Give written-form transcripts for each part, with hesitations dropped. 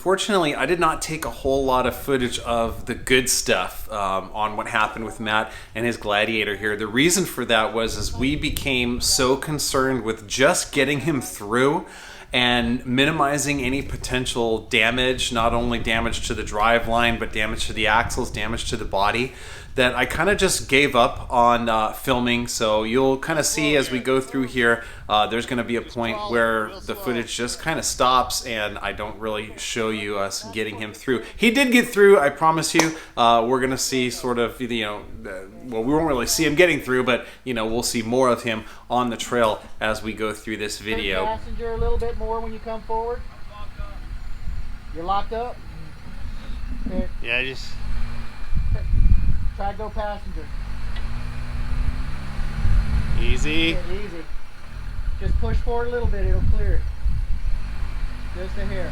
unfortunately, I did not take a whole lot of footage of the good stuff on what happened with Matt and his Gladiator here. The reason for that was as we became so concerned with just getting him through and minimizing any potential damage, not only damage to the drive line, but damage to the axles, damage to the body, that I kind of just gave up on filming. So you'll kind of see as we go through here, there's going to be a point where the footage just kind of stops and I don't really show you us getting him through. He did get through, I promise you. We're going to see sort of, well, we won't really see him getting through, but we'll see more of him on the trail as we go through this video. Passenger a little bit more when you come forward. You're locked up? Okay. Yeah, just try to go passenger. Easy. Yeah, easy. Just push forward a little bit, it'll clear it. Just a hair.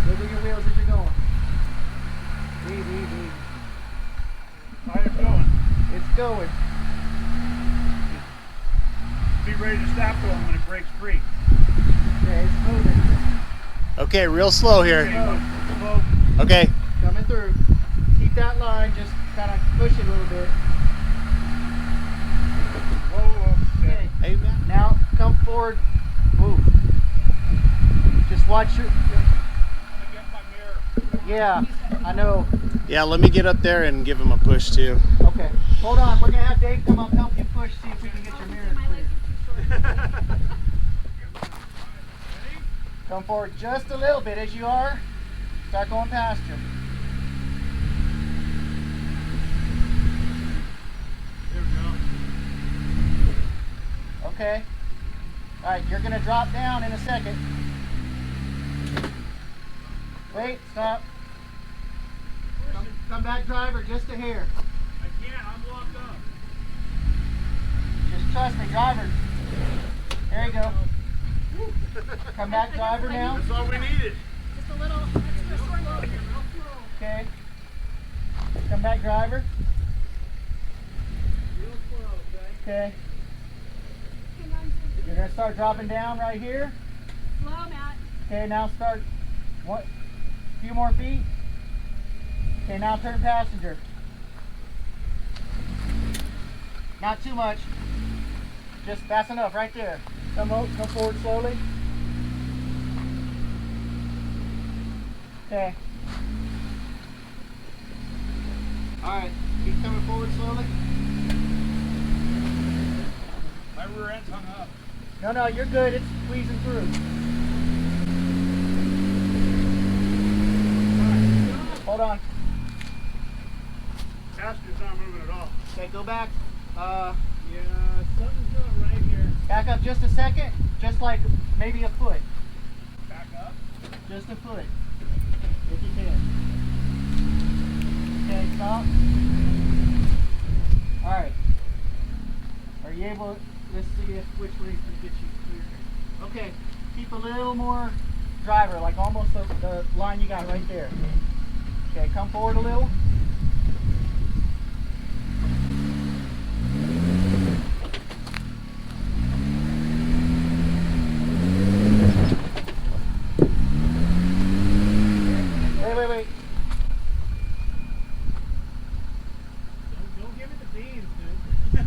Wiggle your wheels as you're going. Easy. How's it going? It's going. Be ready to stop going when it breaks free. Okay, it's moving. okay, real slow here. Slow. Okay. Coming through. Keep that line, just kind of push it a little bit. Whoa. Okay. Hey, man. Now come forward. Move. Just watch your. Yeah, I know. Yeah, let me get up there and give him a push too. Okay. Hold on. We're gonna have Dave come up and help you push. See if we can get your mirrors clear. Come forward just a little bit as you are. Start going past you. There we go. Okay. All right. You're gonna drop down in a second. Wait. Stop. Come back, driver, just a hair. I can't. I'm locked up. Just trust me, driver. There you go. Come back, driver, now. That's all we needed. Just a little extra slow. Okay. Come back, driver. Real slow, okay? Okay. You're gonna start dropping down right here. Slow, Matt. Okay, now start. What? A few more feet. Okay, now turn passenger. Not too much. Just fast enough, right there. Come forward slowly. Okay. All right, keep coming forward slowly. My rear end's hung up. No, you're good. It's squeezing through. Hold on. Passenger's not moving at all. Okay, go back. Yeah, something's not right here. Back up just a second. Just like maybe a foot. Back up. Just a foot. If you can. Okay, stop. Alright. Are you able, let's see if which way can get you clear. Okay, keep a little more driver, like almost the line you got right there. Okay, come forward a little. Wait. Don't give it the beans, dude.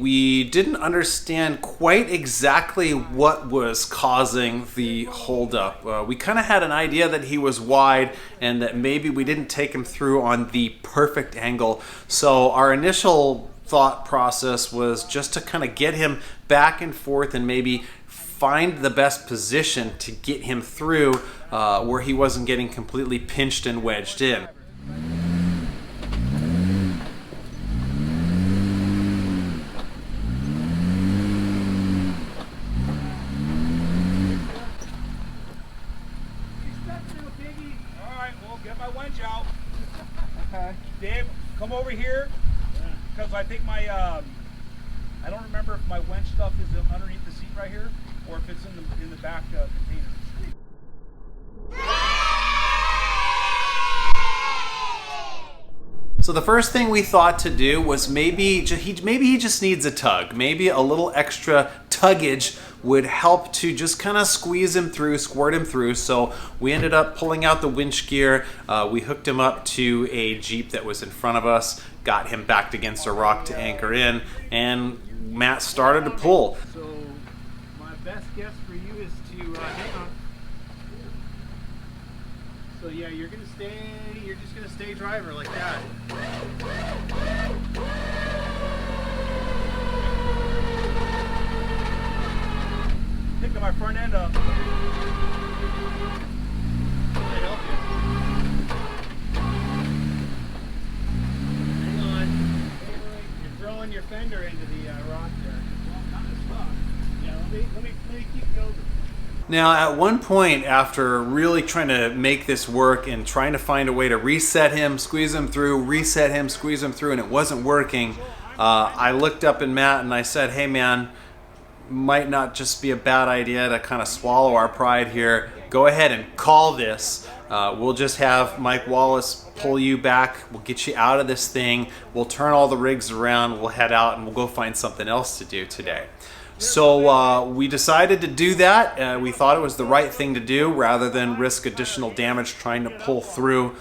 We didn't understand quite exactly what was causing the holdup. We kind of had an idea that he was wide and that maybe we didn't take him through on the perfect angle. So our initial thought process was just to kind of get him back and forth and maybe find the best position to get him through where he wasn't getting completely pinched and wedged in. Alright, well, get my winch out. Okay. Dave, come over here. Because I think my, I don't remember if my winch stuff is underneath the seat right here, or if it's in the back container. So the first thing we thought to do was maybe he just needs a tug, maybe a little extra tuggage would help to just kind of squeeze him through, squirt him through. So we ended up pulling out the winch gear. We hooked him up to a Jeep that was in front of us, got him backed against a rock to anchor in, and Matt started to pull. So my best guess for you is to hang on. So yeah, you're just gonna stay driver like that. Picking my front end up. Can I help you? Hang on. You're throwing your fender into the rock there. Well, not as far. Yeah, let me keep going. Now, at one point, after really trying to make this work and trying to find a way to reset him, squeeze him through, reset him, squeeze him through, and it wasn't working, I looked up at Matt and I said, hey man, might not just be a bad idea to kind of swallow our pride here. Go ahead and call this. We'll just have Mike Wallace pull you back. We'll get you out of this thing. We'll turn all the rigs around. We'll head out and we'll go find something else to do today. So we decided to do that. We thought it was the right thing to do rather than risk additional damage trying to pull through,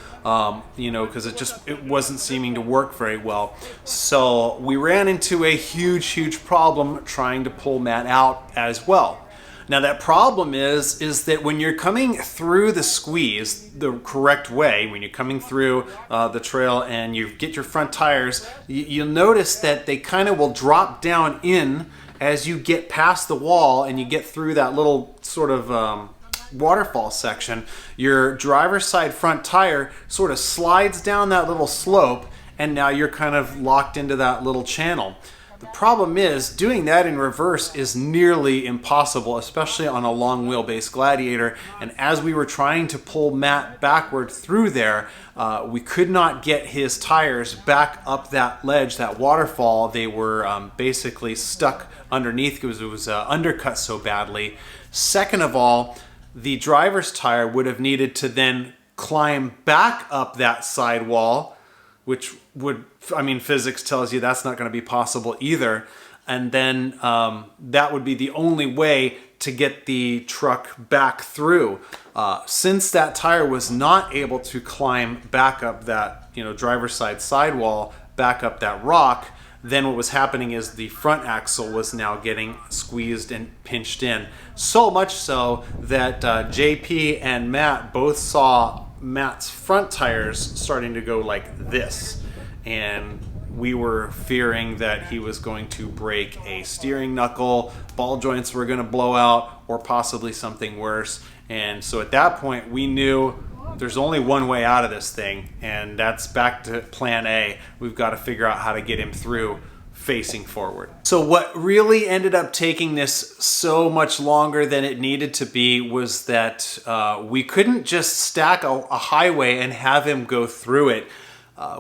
you know, because it wasn't seeming to work very well. So we ran into a huge problem trying to pull Matt out as well. Now that problem is that when you're coming through the squeeze the correct way, when you're coming through the trail and you get your front tires, you'll notice that they kind of will drop down in as you get past the wall and you get through that little sort of waterfall section. Your driver's side front tire sort of slides down that little slope, and now you're kind of locked into that little channel. The problem is doing that in reverse is nearly impossible, especially on a long wheelbase Gladiator. And as we were trying to pull Matt backward through there, we could not get his tires back up that ledge, that waterfall. They were basically stuck underneath because it was undercut so badly. Second of all, the driver's tire would have needed to then climb back up that sidewall, which would, I mean, physics tells you that's not going to be possible either. And then that would be the only way to get the truck back through. Since that tire was not able to climb back up that, you know, driver's side sidewall, back up that rock, then what was happening is the front axle was now getting squeezed and pinched in. So much so that JP and Matt both saw Matt's front tires starting to go like this. And we were fearing that he was going to break a steering knuckle, ball joints were going to blow out, or possibly something worse. And so at that point, we knew there's only one way out of this thing, and that's back to plan A. We've got to figure out how to get him through facing forward. So what really ended up taking this so much longer than it needed to be was that we couldn't just stack a highway and have him go through it.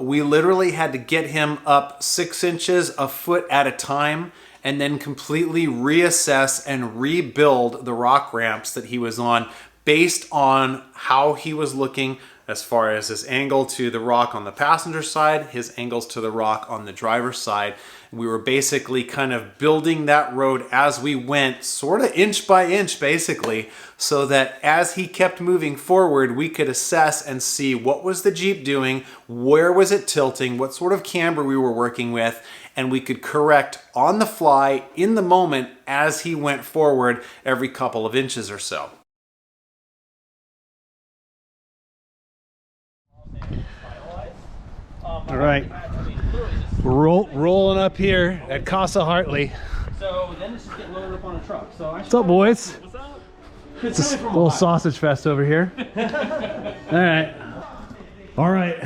We literally had to get him up 6 inches a foot at a time and then completely reassess and rebuild the rock ramps that he was on based on how he was looking as far as his angle to the rock on the passenger side, his angles to the rock on the driver's side. We were basically kind of building that road as we went, sort of inch by inch basically, so that as he kept moving forward, we could assess and see what was the Jeep doing, where was it tilting, what sort of camber we were working with, and we could correct on the fly in the moment as he went forward every couple of inches or so. All right, we're rolling up here at Casa Hartley. So then it's just getting loaded up on a truck. So What's up, boys? What's up? It's a little sausage fest over here. All right.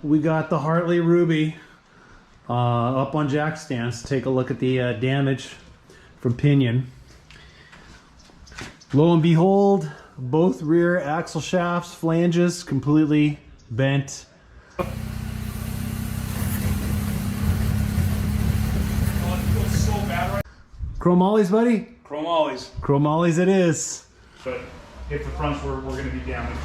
We got the Hartley Rubi up on jack stands. Take a look at the damage from Pinyon. Lo and behold, both rear axle shafts, flanges completely bent. Chrome ollies, buddy? Chrome ollies. Chrome ollies it is. But if the fronts were going to be damaged.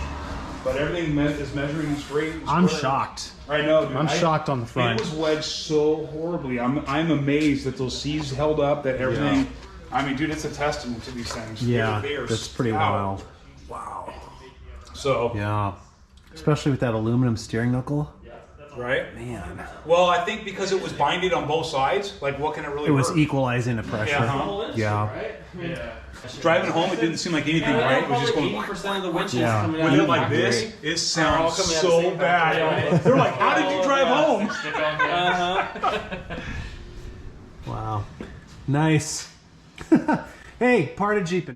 But everything is measuring straight. I'm shocked. I know, dude. I'm shocked on the front. It was wedged so horribly. I'm amazed that those C's held up, that everything I mean, dude, it's a testament to these things. Yeah, They are that's pretty stout. wild. Wow. So, Yeah. Especially with that aluminum steering knuckle. right? Man. Well, I think because it was binded on both sides, like what can it really It was hurt? equalizing the pressure. Yeah. Yeah. Driving home, it didn't seem like anything, right? It was just going. 80% of the winches Yeah. coming With out it like this, it sounds coming out so the same bad. They're like, "How did you drive home?" Wow. Nice. Hey, part of Jeeping.